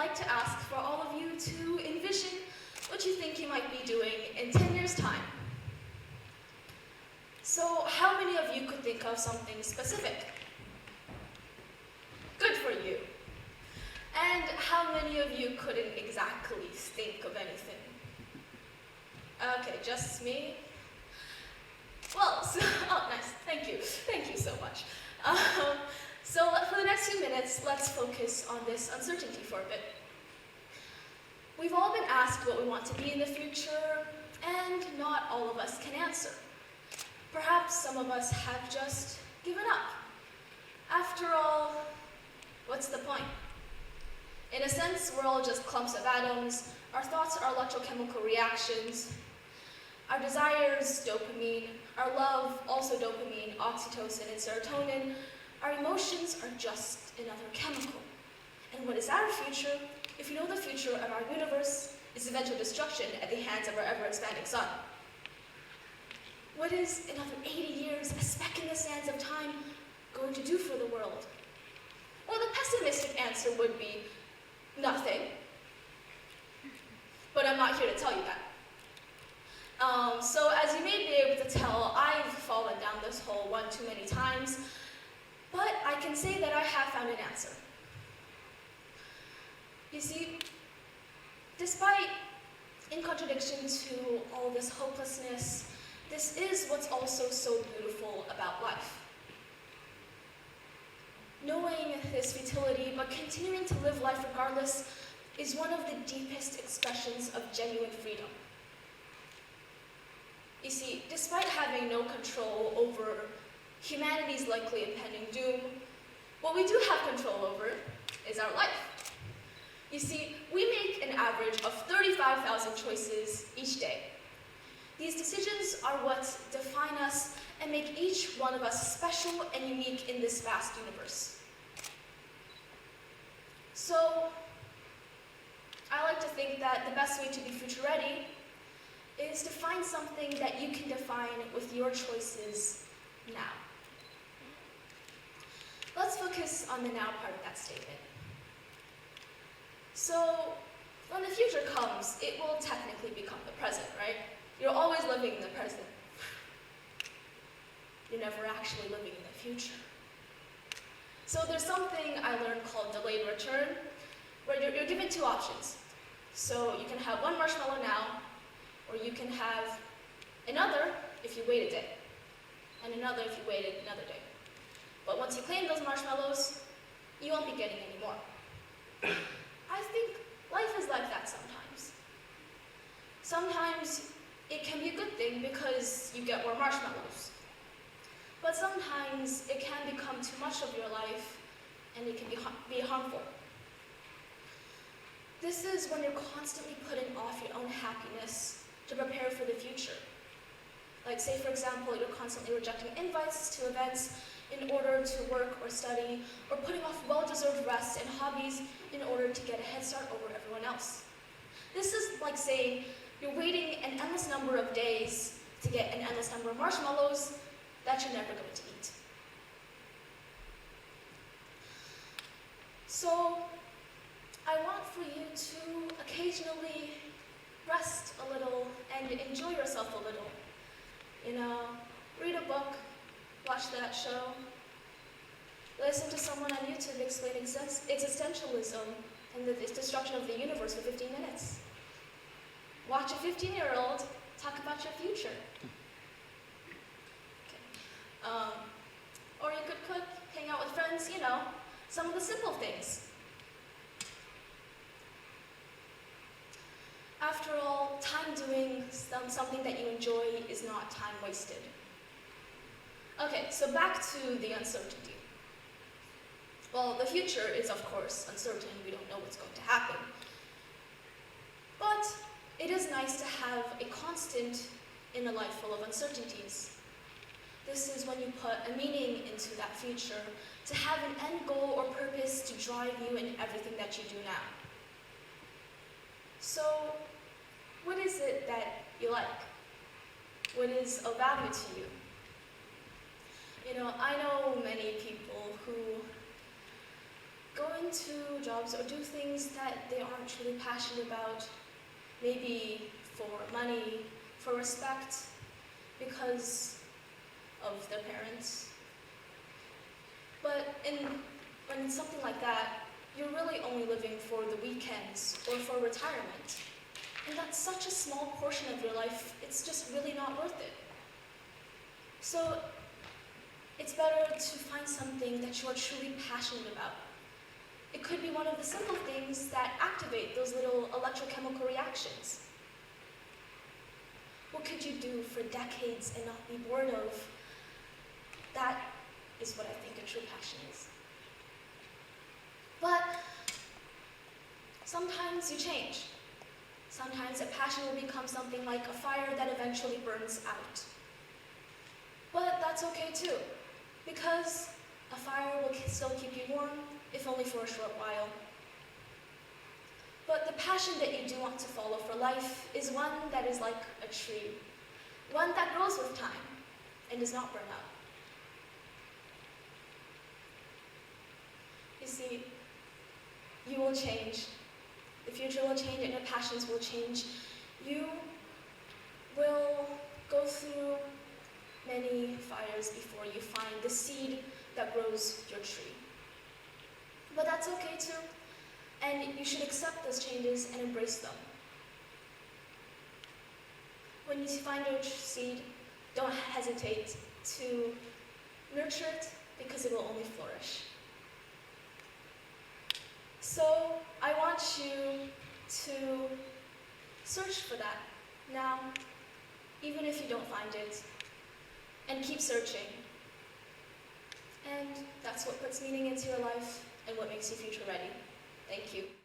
like to ask for all of you to envision what you think you might be doing in 10 years' time. So how many of you could think of something specific? Good for you. And how many of you couldn't exactly think of anything? Okay, just me? Well, oh, nice, thank you so much. So for the next few minutes, let's focus on this uncertainty for a bit. We've all been asked what we want to be in the future, and not all of us can answer. Perhaps some of us have just given up. After all, what's the point? In a sense, we're all just clumps of atoms. Our thoughts are electrochemical reactions. Our desires, dopamine. Our love, also dopamine, oxytocin, and serotonin. Our emotions are just another chemical. And what is our future if we know the future of our universe is eventual destruction at the hands of our ever-expanding sun? What is another 80 years, a speck in the sands of time, going to do for the world? Well, the pessimistic answer would be nothing. But I'm not here to tell you that. So as you may be able to tell, I've fallen down this hole one too many times, but I can say that I have found an answer. You see, despite, in contradiction to all this hopelessness, this is what's also so beautiful about life. Knowing this futility, but continuing to live life regardless, is one of the deepest expressions of genuine freedom. You see, despite having no control over humanity's likely impending doom, what we do have control over is our life. You see, we make an average of 35,000 choices each day. These decisions are what define us and make each one of us special and unique in this vast universe. So, I like to think that the best way to be future ready is to find something that you can define with your choices now. Let's focus on the now part of that statement. So, when the future comes, it will technically become the present, right? You're always living in the present. You're never actually living in the future. So there's something I learned called delayed return, where you're given two options. So you can have one marshmallow now, or you can have another if you wait a day, and another if you waited another day. But once you claim those marshmallows, you won't be getting any more. I think life is like that sometimes. Sometimes it can be a good thing because you get more marshmallows. But sometimes it can become too much of your life and it can be harmful. This is when you're constantly putting off your own happiness to prepare for the future. Like say for example, you're constantly rejecting invites to events in order to work or study, or putting off well-deserved rest and hobbies in order to get a head start over everyone else. This is like saying you're waiting an endless number of days to get an endless number of marshmallows that you're never going to eat. So, I want for you to occasionally rest a little and enjoy yourself a little. You know, read a book, watch that show, listen to someone on YouTube explain existentialism and the destruction of the universe for 15 minutes. Watch a 15-year-old talk about your future. Okay. Or you could cook, hang out with friends, you know, some of the simple things. After all, time doing something that you enjoy is not time wasted. Okay, so back to the uncertainty. Well, the future is of course uncertain. We don't know what's going to happen. But it is nice to have a constant in a life full of uncertainties. This is when you put a meaning into that future, to have an end goal or purpose to drive you in everything that you do now. So, what is it that you like? What is of value to you? You know, I know many people who go into jobs or do things that they aren't truly passionate about, maybe for money, for respect, because of their parents. But when it's something like that, you're really only living for the weekends or for retirement. And that's such a small portion of your life, it's just really not worth it. So it's better to find something that you are truly passionate about. It could be one of the simple things that activate those little electrochemical reactions. What could you do for decades and not be bored of? That is what I think a true passion is. But sometimes you change. Sometimes a passion will become something like a fire that eventually burns out. But that's okay too, because a fire will still keep you warm, if only for a short while. But the passion that you do want to follow for life is one that is like a tree, one that grows with time and does not burn out. You see, you will change. The future will change and your passions will change. You will go through many fires before you find the seed that grows your tree. But that's okay too, and you should accept those changes and embrace them. When you find your seed, don't hesitate to nurture it because it will only flourish. So I want you to search for that now, even if you don't find it, and keep searching. And that's what puts meaning into your life and what makes you future ready. Thank you.